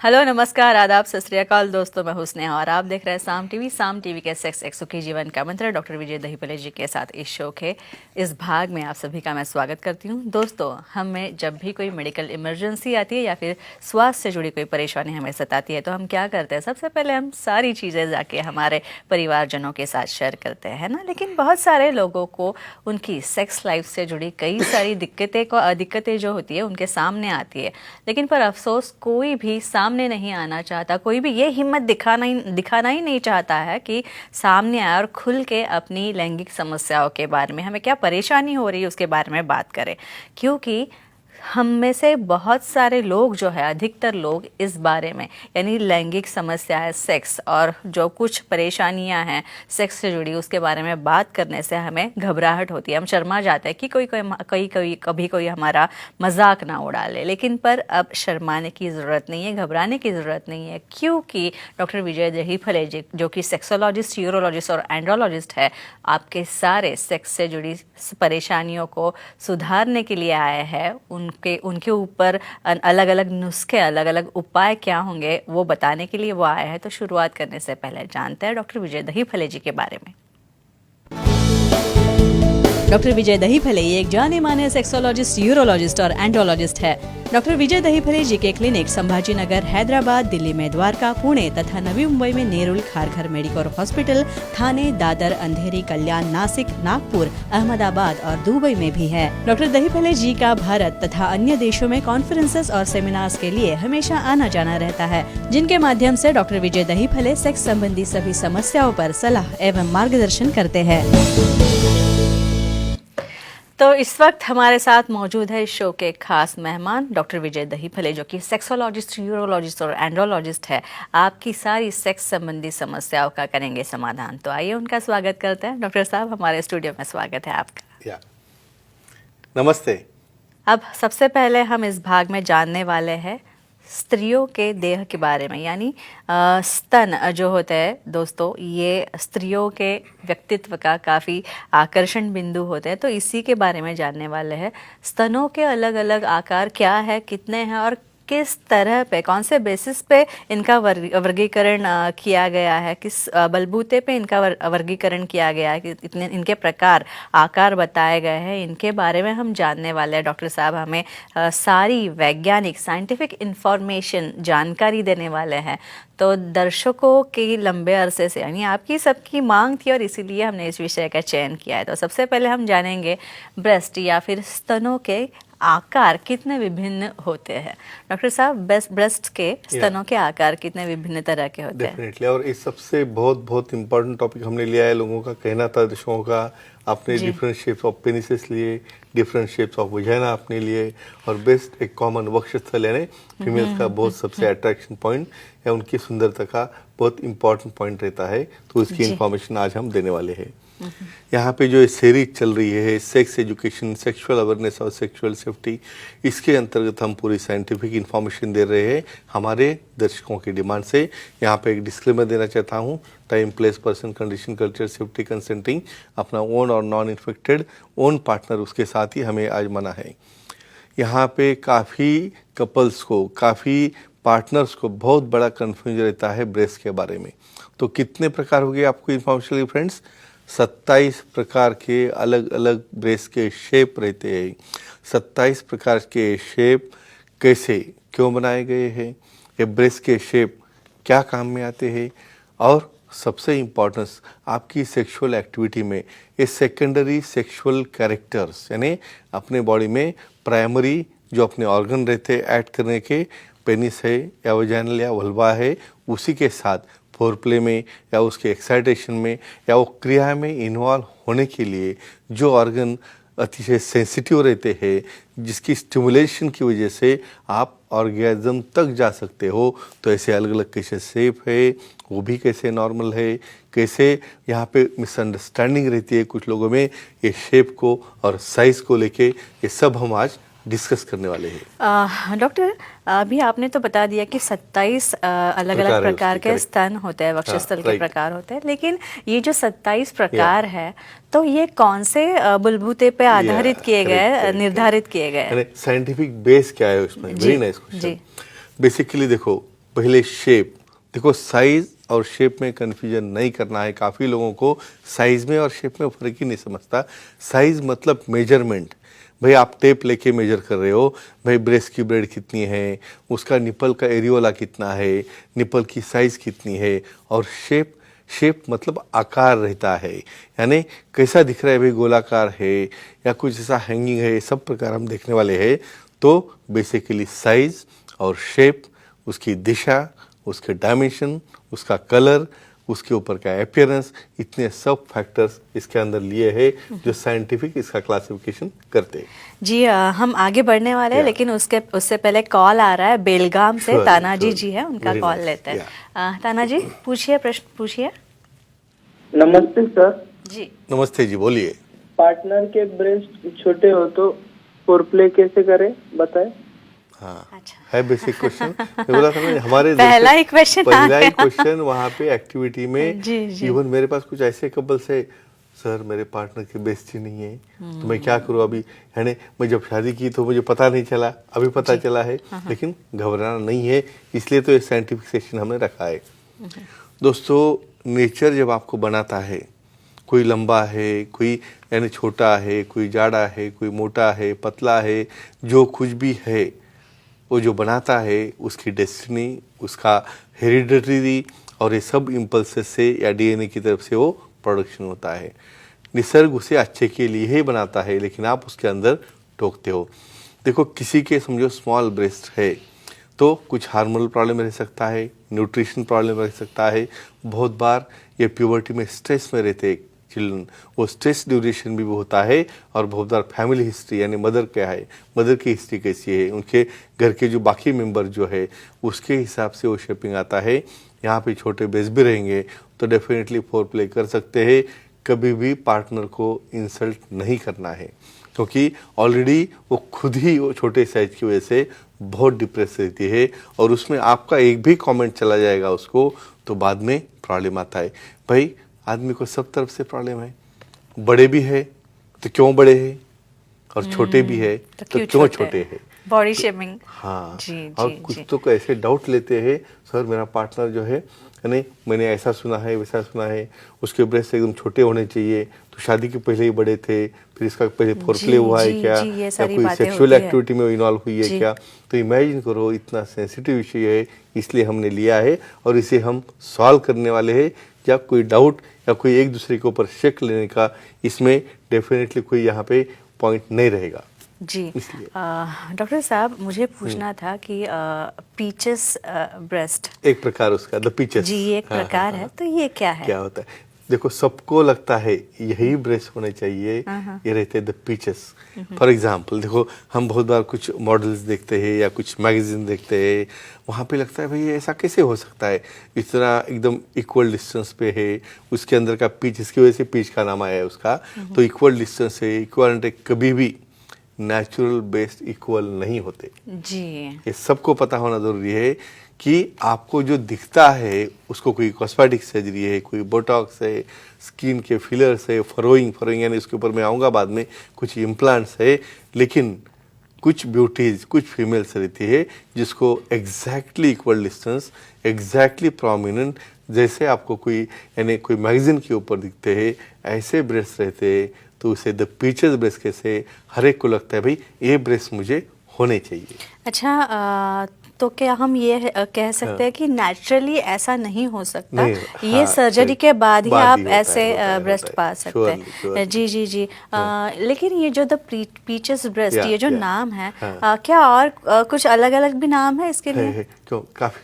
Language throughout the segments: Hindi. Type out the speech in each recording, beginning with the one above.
हेलो, नमस्कार, आदाब, सत श्री अकाल दोस्तों। मैं हूं स्नेहा और आप देख रहे हैं साम टीवी के सेक्स एक सुखी जीवन का मंत्र डॉक्टर विजय दहीपले जी के साथ इस शो के इस भाग में आप सभी का मैं स्वागत करती हूं। दोस्तों, हमें जब भी कोई मेडिकल इमरजेंसी आती है या फिर स्वास्थ्य से जुड़ी कोई परेशानी हमें सताती है तो हम क्या करते हैं? सबसे पहले हम सारी चीज़ें जाके हमारे परिवारजनों के साथ शेयर करते हैं ना। लेकिन बहुत सारे लोगों को उनकी सेक्स लाइफ से जुड़ी कई सारी दिक्कतें जो होती है उनके सामने आती है, लेकिन पर अफसोस कोई भी सामने नहीं आना चाहता। कोई भी ये हिम्मत दिखाना ही नहीं चाहता है कि सामने आए और खुल के अपनी लैंगिक समस्याओं के बारे में, हमें क्या परेशानी हो रही है उसके बारे में बात करें। क्योंकि हम में से बहुत सारे लोग जो है, अधिकतर लोग इस बारे में, यानी लैंगिक समस्याएं, सेक्स और जो कुछ परेशानियां हैं सेक्स से जुड़ी, उसके बारे में बात करने से हमें घबराहट होती है। हम शर्मा जाते हैं कि कभी कोई हमारा मजाक ना उड़ा ले। लेकिन पर अब शर्माने की ज़रूरत नहीं है, घबराने की ज़रूरत नहीं है, क्योंकि डॉक्टर विजय दहीफले जी, जो कि सेक्सोलॉजिस्ट, यूरोलॉजिस्ट और एंड्रोलॉजिस्ट है, आपके सारे सेक्स से जुड़ी परेशानियों को सुधारने के लिए आए हैं। उनके ऊपर अलग अलग नुस्खे, अलग अलग उपाय क्या होंगे वो बताने के लिए वो आए हैं। तो शुरुआत करने से पहले जानते हैं डॉक्टर विजय दहीफले जी के बारे में। डॉक्टर विजय दहीफले एक जाने माने सेक्सोलॉजिस्ट, यूरोलॉजिस्ट और एंड्रोलॉजिस्ट है। डॉक्टर विजय दहीफले जी के क्लिनिक संभाजी नगर, हैदराबाद, दिल्ली में द्वारका, पुणे तथा नवी मुंबई में नेरुल, खारघर मेडिकोर हॉस्पिटल, थाने, दादर, अंधेरी, कल्याण, नासिक, नागपुर, अहमदाबाद और दुबई में भी है। डॉक्टर दहीफले जी का भारत तथा अन्य देशों में कॉन्फ्रेंसेस और सेमिनार्स के लिए हमेशा आना जाना रहता है, जिनके माध्यम से डॉक्टर विजय दहीफले सेक्स संबंधी सभी समस्याओं पर सलाह एवं मार्गदर्शन करते हैं। तो इस वक्त हमारे साथ मौजूद है इस शो के खास मेहमान डॉक्टर विजय दहीफले, जो कि सेक्सोलॉजिस्ट, यूरोलॉजिस्ट और एंड्रोलॉजिस्ट है। आपकी सारी सेक्स संबंधी समस्याओं का करेंगे समाधान। तो आइए उनका स्वागत करते हैं। डॉक्टर साहब, हमारे स्टूडियो में स्वागत है आपका। नमस्ते। अब सबसे पहले हम इस भाग में जानने वाले हैं स्त्रियों के देह के बारे में, यानी स्तन जो होते हैं दोस्तों, ये स्त्रियों के व्यक्तित्व का काफ़ी आकर्षण बिंदु होते हैं। तो इसी के बारे में जानने वाले हैं। स्तनों के अलग अलग आकार क्या है, कितने हैं और किस तरह पे, कौन से बेसिस पे इनका वर्गीकरण किया गया है, किस बलबूते पे इनका वर्गीकरण किया गया है, कि इतने इनके प्रकार, आकार बताए गए हैं, इनके बारे में हम जानने वाले हैं। डॉक्टर साहब हमें सारी वैज्ञानिक, साइंटिफिक इंफॉर्मेशन, जानकारी देने वाले हैं। तो दर्शकों की लंबे अरसे से, यानी आपकी सबकी मांग थी और इसीलिए हमने इस विषय का चयन किया है। तो सबसे पहले हम जानेंगे ब्रेस्ट या फिर स्तनों के आकार कितने विभिन्न होते हैं। डॉक्टर साहब, ब्रेस्ट के स्तनों के आकार कितने विभिन्न तरह के होते हैं? डेफिनेटली। और इस सबसे बहुत इम्पोर्टेंट टॉपिक हमने लिया है। लोगों का कहना था, दर्शकों का, आपने डिफरेंट शेप्स ऑफ पेनिसेस लिए, डिफरेंट शेप्स ऑफ वजाइना आपने लिए, और बेस्ट एक कॉमन वक्षस्थल, यानी फीमेल्स का बहुत सबसे अट्रैक्शन पॉइंट या उनकी सुंदरता का बहुत इंपॉर्टेंट पॉइंट रहता है। तो इसकी इंफॉर्मेशन आज हम देने वाले हैं। यहाँ पे जो सीरीज चल रही है सेक्स एजुकेशन, सेक्सुअल अवेयरनेस और सेक्सुअल सेफ्टी, इसके अंतर्गत हम पूरी साइंटिफिक इंफॉर्मेशन दे रहे हैं हमारे दर्शकों की डिमांड से। यहाँ पे एक डिस्क्लेमर देना चाहता हूँ, time, place, person, condition, culture, safety, consenting, अपना ओन और नॉन इन्फेक्टेड ओन पार्टनर, उसके साथ ही हमें आज मना है। यहाँ पे काफ़ी कपल्स को, काफ़ी पार्टनर्स को बहुत बड़ा कन्फ्यूजन रहता है ब्रेस्ट के बारे में। तो कितने प्रकार हो गए आपको इन्फॉर्मेशन फ्रेंड्स? 27 प्रकार के अलग अलग ब्रेस्ट के शेप रहते हैं। 27 प्रकार के शेप कैसे, क्यों बनाए गए हैं, ये ब्रेस्ट के शेप क्या काम में आते हैं, और सबसे इम्पोर्टेंस आपकी सेक्सुअल एक्टिविटी में ये सेकेंडरी सेक्सुअल कैरेक्टर्स, यानी अपने बॉडी में प्राइमरी जो अपने ऑर्गन रहते हैं ऐड करने के, पेनिस है या वजाइनल या वल्वा है, उसी के साथ फोरप्ले में या उसके एक्साइटेशन में या वो क्रिया में इन्वॉल्व होने के लिए जो ऑर्गन अतिशय सेंसिटिव रहते हैं, जिसकी स्टिमुलेशन की वजह से आप ऑर्गेज्म तक जा सकते हो। तो ऐसे अलग अलग कैसे शेप है, वो भी कैसे नॉर्मल है, कैसे यहाँ पे मिसअंडरस्टैंडिंग रहती है कुछ लोगों में ये शेप को और साइज़ को लेके, ये सब हम आज डिस्कस करने वाले हैं। डॉक्टर, अभी आपने तो बता दिया कि 27 अलग अलग प्रकार के स्तन होते हैं, वक्षस्थल के प्रकार होते हैं, लेकिन ये जो 27 प्रकार है, तो ये कौन से बलबूते पे आधारित किए गए, निर्धारित किए गए? साइंटिफिक बेस क्या है उसमें? Very nice question. बेसिकली देखो, पहले शेप, देखो साइज और शेप में कन्फ्यूजन नहीं करना है। काफ़ी लोगों को साइज में और शेप में फ़र्क ही नहीं समझता। साइज मतलब मेजरमेंट, भाई आप टेप लेके मेजर कर रहे हो, भाई ब्रेस्ट की ब्रेड कितनी है, उसका निपल का एरियोला कितना है, निपल की साइज़ कितनी है। और शेप, शेप मतलब आकार रहता है, यानी कैसा दिख रहा है, भाई गोलाकार है या कुछ ऐसा हैंगिंग है, सब प्रकार हम देखने वाले हैं। तो बेसिकली साइज और शेप, उसकी दिशा, उसके डायमेंशन, उसका कलर, उसके ऊपर का अपीयरेंस, इतने सब फैक्टर्स इसके अंदर लिए हैं जो साइंटिफिक इसका क्लासिफिकेशन करते हैं। जी हम आगे बढ़ने वाले हैं, Yeah. लेकिन उससे पहले कॉल आ रहा है बेलगाम से। Surely, Tanaji surely. जी है, उनका Very कॉल nice. लेते हैं। तानाजी पूछिए, प्रश्न पूछिए। नमस्ते सर। जी नमस्ते जी, बोलिए। पार्टनर के ब्रेस्ट छोटे हो तो फोरप्ले कैसे करें, बताएं। हाँ, अच्छा। है बेसिक क्वेश्चन। मैं बोला था ना, हमारे पहला ही क्वेश्चन आ पहला ही गया। क्वेश्चन वहाँ पे एक्टिविटी में। जी, जी। इवन मेरे पास कुछ ऐसे कपल्स है, सर मेरे पार्टनर की बेइज्जती ही नहीं है, तो मैं क्या करूँ अभी, है ना। मैं जब शादी की तो मुझे पता नहीं चला, अभी पता चला है, लेकिन घबराना नहीं है, इसलिए तो ये साइंटिफिक सेशन हमने रखा है। दोस्तों, नेचर जब आपको बनाता है, कोई लंबा है, कोई यानी छोटा है, कोई जाड़ा है, कोई मोटा है, पतला है, जो कुछ भी है वो जो बनाता है उसकी डेस्टिनी, उसका हेरिडिटरी और ये सब इम्पल्सेस से या डीएनए की तरफ से वो प्रोडक्शन होता है। निसर्ग उसे अच्छे के लिए ही बनाता है, लेकिन आप उसके अंदर टोकते हो। देखो, किसी के समझो स्मॉल ब्रेस्ट है तो कुछ हार्मोनल प्रॉब्लम रह सकता है, न्यूट्रिशन प्रॉब्लम रह सकता है। बहुत बार ये प्यूबर्टी में स्ट्रेस में रहते हैं चिल्ड्रन, वो स्ट्रेस ड्यूरेशन भी होता है। और बहुत बार फैमिली हिस्ट्री, यानी मदर क्या है, मदर की हिस्ट्री कैसी है, उनके घर के जो बाकी मेंबर जो है उसके हिसाब से वो शेपिंग आता है। यहाँ पे छोटे बेस भी रहेंगे तो डेफिनेटली फोर प्ले कर सकते हैं। कभी भी पार्टनर को इंसल्ट नहीं करना है, क्योंकि ऑलरेडी वो खुद ही वो छोटे साइज की वजह से बहुत डिप्रेस रहती है, और उसमें आपका एक भी कमेंट चला जाएगा उसको तो बाद में प्रॉब्लम आता है। भाई आदमी को सब तरफ से प्रॉब्लम है, बड़े भी है तो क्यों बड़े हैं, और छोटे भी है तो क्यों छोटे हैं। Body shaming. हाँ, जी, और जी, कुछ जी। तो ऐसे डाउट लेते हैं, सर मेरा पार्टनर जो है, नहीं मैंने ऐसा सुना है वैसा सुना है, उसके ब्रेस्ट एकदम छोटे होने चाहिए, तो शादी के पहले ही बड़े थे, फिर इसका पहले फोरप्ले हुआ है जी, क्या, जी, ये या सारी कोई बातें सेक्सुअल होती है। एक्टिविटी में इन्वॉल्व हुई है जी। क्या। तो इमेजिन करो, इतना सेंसिटिव विषय है, इसलिए हमने लिया है और इसे हम सॉल्व करने वाले हैं। या कोई डाउट या कोई एक दूसरे के ऊपर शेक लेने का इसमें डेफिनेटली कोई यहाँ पे पॉइंट नहीं रहेगा। जी इसलिए डॉक्टर साहब, मुझे पूछना था कि पीचेस ब्रेस्ट, एक प्रकार उसका द पीचेस, जी ये एक प्रकार है, तो ये क्या है? क्या होता है, देखो सबको लगता है यही ब्रेस्ट होने चाहिए, ये रहते हैं द पीचेस। फॉर एग्जाम्पल देखो, हम बहुत बार कुछ मॉडल्स देखते हैं या कुछ मैगजीन देखते हैं, वहाँ पे लगता है भाई ऐसा कैसे हो सकता है, इतना एकदम इक्वल डिस्टेंस पे है, उसके अंदर का पीच, इसकी वजह से पीच का नाम आया है उसका। तो इक्वल डिस्टेंस है, इक्वल, कभी भी नेचुरल बेस्ट इक्वल नहीं होते जी। ये सबको पता होना जरूरी है कि आपको जो दिखता है उसको कोई कॉस्मेटिक सर्जरी है, कोई बोटॉक्स है, स्किन के फिलर्स है, फरोइंग यानी इसके ऊपर मैं आऊँगा बाद में, कुछ इम्प्लांट्स है, लेकिन कुछ ब्यूटीज, कुछ फीमेल्स रहती है जिसको exactly equal distance, exactly prominent, जैसे आपको कोई यानी कोई मैगजीन के ऊपर दिखते हैं ऐसे ब्रेस्ट रहते हैं। तो उसे द पीचेस ब्रेस्ट कैसे हर एक को लगता है भाई ये ब्रेस्ट मुझे होने चाहिए। अच्छा, तो क्या हम ये कह सकते हैं कि नेचुरली ऐसा नहीं हो सकता, नहीं, ये हाँ, सर्जरी सही। के बाद ही बाद आप ही होता है, ऐसे होता है, ब्रेस्ट होता है। पा सकते हैं? Surely. जी जी जी। लेकिन ये जो द पीचेस ब्रेस्ट, Yeah, ये जो yeah. नाम है, हाँ। क्या और कुछ अलग अलग भी नाम है इसके लिए? है। क्यों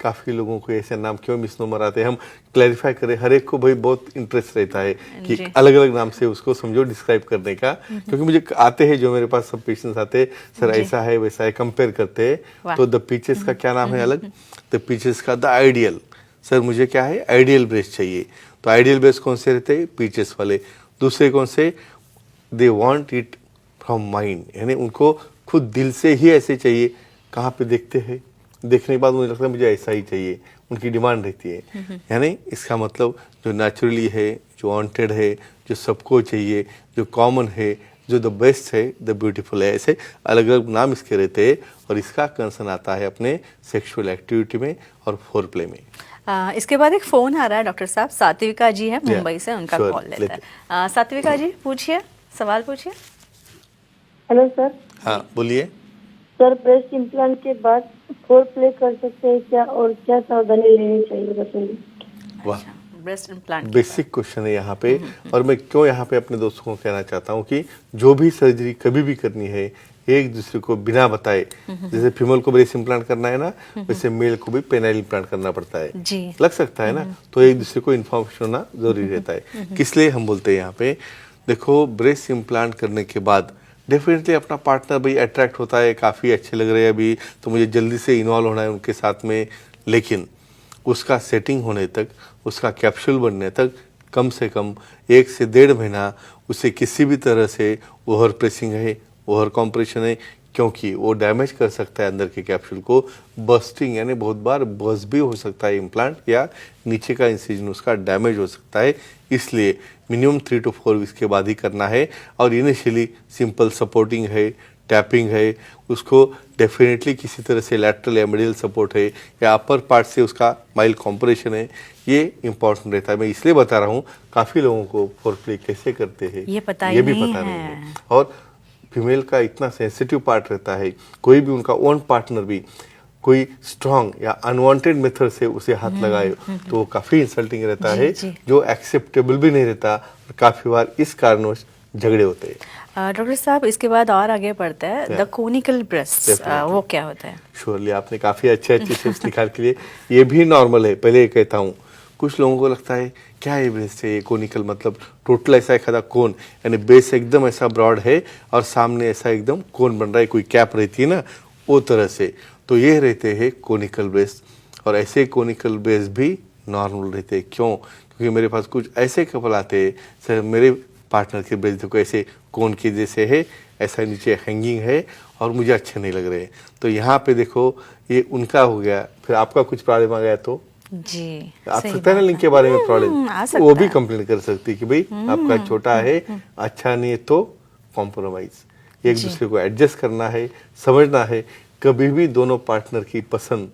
काफी लोगों को ऐसे नाम क्यों मिसनोमर आते हैं, हम क्लैरिफाई करें। हर एक को भाई बहुत इंटरेस्ट रहता है कि जी। अलग अलग नाम से उसको समझो डिस्क्राइब करने का, क्योंकि मुझे आते हैं जो मेरे पास सब पेशेंट्स आते हैं, सर जी। ऐसा है वैसा है, कंपेयर करते वाह। हैं। तो द पीचेस का क्या नाम है अलग, द पीचेस का द आइडियल, सर मुझे क्या है आइडियल ब्रेस्ट चाहिए। तो आइडियल ब्रेस्ट कौन से रहते हैं, पीचेस वाले। दूसरे कौन से, they want it from mind, यानी उनको खुद दिल से ही ऐसे चाहिए। कहाँ पे देखते हैं, देखने के बाद मुझे लगता है मुझे ऐसा ही चाहिए, उनकी डिमांड रहती है। यानी इसका मतलब जो नेचुरली है, जो वांटेड है, जो सबको चाहिए, जो कॉमन है, जो द बेस्ट है, द ब्यूटीफुल है, ऐसे अलग अलग नाम इसके रहते हैं और इसका कंसर्न आता है अपने सेक्सुअल एक्टिविटी में और फोरप्ले में। इसके बाद एक फ़ोन आ रहा है डॉक्टर साहब, सात्विका जी है मुंबई से, उनका sure, कॉल लेते हैं। सात्विका जी पूछिए, सवाल पूछिए। Hello sir. हाँ बोलिए। सर, ब्रेस्ट इम्प्लांट के बाद फोर प्ले कर सकते हैं क्या, और क्या सावधानी लेनी चाहिए बताइए। वाह, ब्रेस्ट इम्प्लांट बेसिक क्वेश्चन है यहाँ पे। और मैं क्यों यहाँ पे अपने दोस्तों को कहना चाहता हूँ कि जो भी सर्जरी कभी भी करनी है एक दूसरे को बिना बताए, जैसे फीमेल को ब्रेस्ट इम्प्लांट करना है ना, वैसे मेल को भी पेनाइल इम्प्लांट करना पड़ता है जी। लग सकता है ना, तो एक दूसरे को इन्फॉर्मेशन होना जरूरी रहता है। किस लिए हम बोलते हैं यहाँ पे, देखो ब्रेस्ट इम्प्लांट करने के बाद डेफिनेटली अपना पार्टनर भाई अट्रैक्ट होता है, काफ़ी अच्छे लग रहे हैं अभी, तो मुझे जल्दी से इन्वॉल्व होना है उनके साथ में, लेकिन उसका सेटिंग होने तक, उसका कैप्सूल बनने तक कम से कम 1 से 1.5 महीना उसे किसी भी तरह से ओवर प्रेसिंग है, ओवर कॉम्प्रेशन है, क्योंकि वो डैमेज कर सकता है अंदर के कैप्सूल को, बस्टिंग यानी बहुत बार बस्ट भी हो सकता है इम्प्लांट, या नीचे का इंसिजन उसका डैमेज हो सकता है। इसलिए मिनिमम 3 to 4 वीक्स के बाद ही करना है। और इनिशियली सिंपल सपोर्टिंग है, टैपिंग है, उसको डेफिनेटली किसी तरह से लैटरल या मिडिल सपोर्ट है या अपर पार्ट से उसका माइल्ड कॉम्प्रेशन है, ये इंपॉर्टेंट रहता है। मैं इसलिए बता रहा हूँ, काफ़ी लोगों को फोरप्ले कैसे करते हैं ये पता ये भी नहीं पता है। नहीं है। और फीमेल का इतना सेंसिटिव पार्ट रहता है, कोई भी उनका ओन पार्टनर भी कोई स्ट्रांग या अनवांटेड मेथड से उसे हाथ लगाए तो वो काफ़ी इंसल्टिंग रहता जी, है, जी। जो एक्सेप्टेबल भी नहीं रहता, और काफ़ी बार इस कारणवश झगड़े होते हैं। डॉक्टर साहब इसके बाद और आगे बढ़ता है, the Yeah. Conical breast, Definitely. वो क्या होता है? श्योरली आपने काफ़ी अच्छे टिप्स निकाल के लिए, ये भी नॉर्मल है। पहले ये कहता हूँ, कुछ लोगों को लगता है क्या ये ब्रेस्ट है, ये कोनिकल मतलब टोटल ऐसा एक आधा कोन, यानी बेस एकदम ऐसा ब्रॉड है और सामने ऐसा एकदम कोन बन रहा है, कोई कैप रहती है ना वो तरह से, तो ये रहते हैं कोनिकल ब्रेस्ट। और ऐसे कोनिकल ब्रेस्ट भी नॉर्मल रहते हैं। क्यों? क्योंकि मेरे पास कुछ ऐसे कपल आते हैं, सर मेरे पार्टनर के ब्रेस्ट देखो ऐसे कोन के जैसे है, ऐसा नीचे हैंगिंग है और मुझे अच्छे नहीं लग रहे। तो यहाँ पे देखो ये उनका हो गया, फिर आपका कुछ प्रॉब्लम आ गया तो जी, आप सही सकता है ना बात लिंक के बारे में प्रॉब्लम, आ तो वो सकता भी है। कंप्लेन कर सकती है कि भाई आपका छोटा है, अच्छा नहीं है, तो कॉम्प्रोमाइज, एक जी। दूसरे को एडजस्ट करना है, समझना है। कभी भी दोनों पार्टनर की पसंद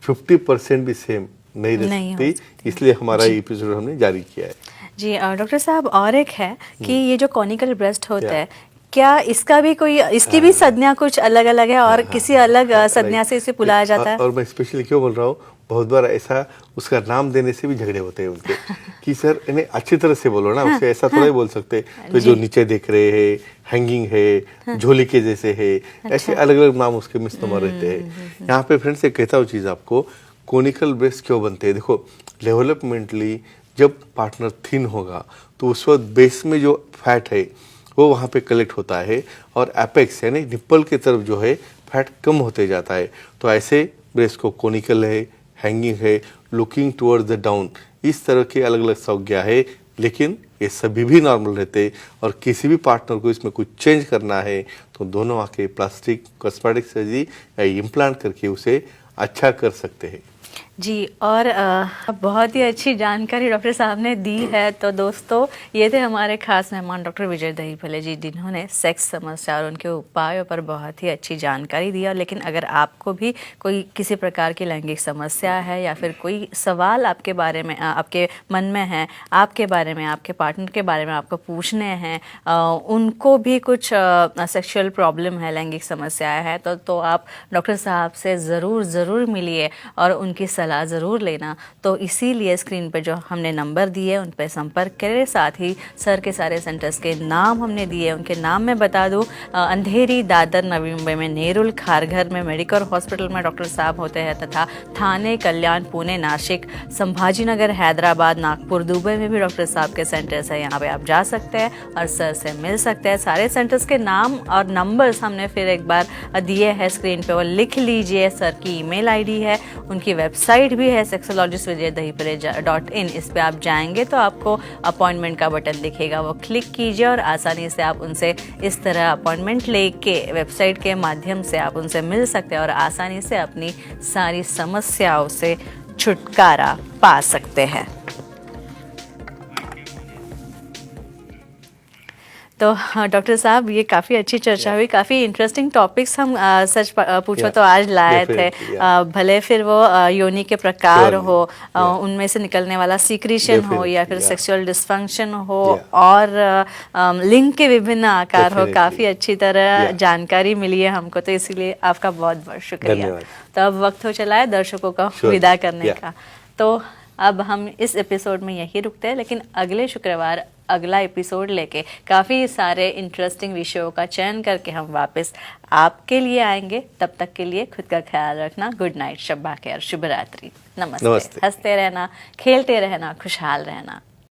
50% भी सेम नहीं रह नहीं हो सकती, इसलिए हमारा ये एपिसोड हमने जारी किया है। जी। डॉक्टर साहब और एक है कि ये जो कोनिकल ब्रेस्ट होता Yeah. है, क्या इसका भी कोई, इसकी भी संज्ञा कुछ अलग अलग है और किसी अलग संज्ञा से इसे बुलाया जाता है? और मैं स्पेशली क्यों बोल रहा हूँ, बहुत बार ऐसा उसका नाम देने से भी झगड़े होते हैं उनके कि सर इन्हें अच्छी तरह से बोलो ना, उसे ऐसा थोड़ा ही बोल सकते, तो जो नीचे देख रहे हैं, हैंगिंग है, झोली के जैसे है, ऐसे अलग अलग नाम उसके मिसनमर रहते हैं। यहाँ पे फ्रेंड्स एक कहता हूँ चीज़ आपको, कोनिकल ब्रेस्ट क्यों बनते हैं। देखो डेवलपमेंटली जब पार्टनर थिन होगा तो उस वक्त बेस में जो फैट है वो वहाँ पे कलेक्ट होता है और एपेक्स यानी निप्पल की तरफ जो है फैट कम होते जाता है। तो ऐसे ब्रेस्ट को कोनिकल है, हैंगिंग है, लुकिंग टुवर्ड्स द डाउन, इस तरह के अलग अलग संज्ञा है, लेकिन ये सभी भी नॉर्मल रहते हैं। और किसी भी पार्टनर को इसमें कुछ चेंज करना है तो दोनों आके प्लास्टिक कॉस्मेटिक सर्जरी या इम्प्लांट करके उसे अच्छा कर सकते हैं। जी। और बहुत ही अच्छी जानकारी डॉक्टर साहब ने दी है। तो दोस्तों ये थे हमारे खास मेहमान डॉक्टर विजय दहीफले जी, जिन्होंने सेक्स समस्या और उनके उपायों पर बहुत ही अच्छी जानकारी दिया। लेकिन अगर आपको भी कोई किसी प्रकार की लैंगिक समस्या है या फिर कोई सवाल आपके बारे में, आपके मन में है, आपके बारे में, आपके पार्टनर के बारे में आपको पूछने हैं, उनको भी कुछ सेक्सुअल प्रॉब्लम है, लैंगिक समस्या है, तो आप डॉक्टर साहब से ज़रूर मिलिए और उनकी सलाह ज़रूर लेना। तो इसीलिए स्क्रीन पे जो हमने नंबर दिए उन पर संपर्क करें। साथ ही सर के सारे सेंटर्स के नाम हमने दिए, उनके नाम मैं बता दूं, अंधेरी, दादर, नवी मुंबई में नेरुल, खारघर में मेडिकल हॉस्पिटल में डॉक्टर साहब होते हैं, तथा थाने, कल्याण, पुणे, नासिक, संभाजीनगर, हैदराबाद, नागपुर, दुबई में भी डॉक्टर साहब के सेंटर्स हैं। यहाँ पे आप जा सकते हैं और सर से मिल सकते हैं। सारे सेंटर्स के नाम और नंबर्स हमने फिर एक बार दिए हैं स्क्रीन पे, वो लिख लीजिए। सर की ईमेल आईडी है, उनकी वेबसाइट भी है sexologist.in। इस पे आप जाएंगे तो आपको अपॉइंटमेंट का बटन दिखेगा, वो क्लिक कीजिए और आसानी से आप उनसे इस तरह अपॉइंटमेंट लेके वेबसाइट के माध्यम से आप उनसे मिल सकते हैं और आसानी से अपनी सारी समस्याओं से छुटकारा पा सकते हैं। तो डॉक्टर साहब ये काफ़ी अच्छी चर्चा हुई, काफ़ी इंटरेस्टिंग टॉपिक्स हम सच पूछो Yeah. तो आज लाए थे। Definitely, yeah. भले फिर वो योनि के प्रकार Surely, हो, yeah. उनमें से निकलने वाला सीक्रीशन हो Definitely, या फिर yeah. सेक्सुअल डिस्फंक्शन हो, Yeah. और लिंग के विभिन्न आकार हो, Definitely. काफ़ी अच्छी तरह Yeah. जानकारी मिली है हमको, तो इसीलिए आपका बहुत बहुत शुक्रिया। धन्यवाद। तो अब वक्त हो चला है दर्शकों का Sure. विदा करने Yeah. का। तो अब हम इस एपिसोड में यही रुकते हैं, लेकिन अगले शुक्रवार अगला एपिसोड लेके काफ़ी सारे इंटरेस्टिंग विषयों का चयन करके हम वापस आपके लिए आएंगे। तब तक के लिए खुद का ख्याल रखना। गुड नाइट, शब्बा खैर, शुभ रात्रि, नमस्ते। नमस्ते। हंसते रहना, खेलते रहना, खुशहाल रहना।